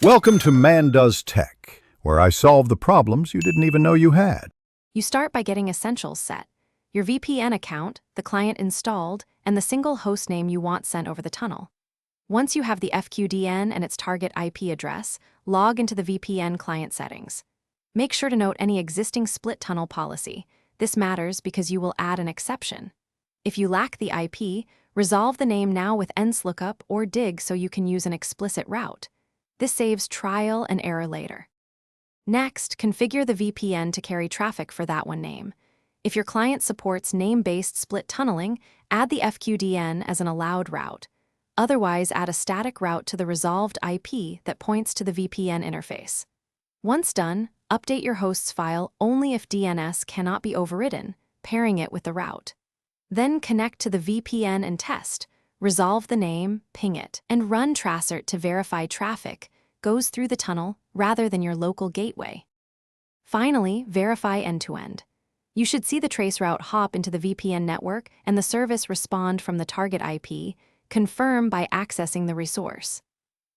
Welcome to Man Does Tech, where I solve the problems you didn't even know you had. You start by getting essentials set: your VPN account, the client installed, and the single host name you want sent over the tunnel. Once you have the FQDN and its target IP address, log into the VPN client settings. Make sure to note any existing split tunnel policy. This matters because you will add an exception. If you lack the IP, resolve the name now with ENSLOOKUP or DIG so you can use an explicit route. This saves trial and error later. Next, configure the VPN to carry traffic for that one name. If your client supports name-based split tunneling, add the FQDN as an allowed route. Otherwise, add a static route to the resolved IP that points to the VPN interface. Once done, update your host's file only if DNS cannot be overridden, pairing it with the route. Then connect to the VPN and test. Resolve the name, ping it, and run Tracert to verify traffic goes through the tunnel rather than your local gateway. Finally, verify end-to-end. You should see the traceroute hop into the VPN network and the service respond from the target IP. Confirm by accessing the resource.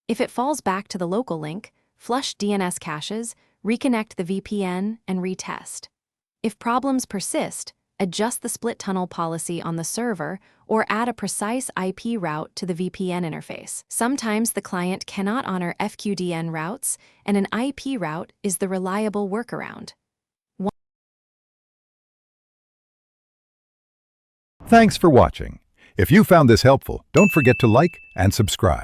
If it falls back to the local link, flush DNS caches, reconnect the VPN, and retest. If problems persist, adjust the split tunnel policy on the server or add a precise IP route to the VPN interface. Sometimes the client cannot honor FQDN routes, and an IP route is the reliable workaround. Thanks for watching. If you found this helpful, don't forget to like and subscribe.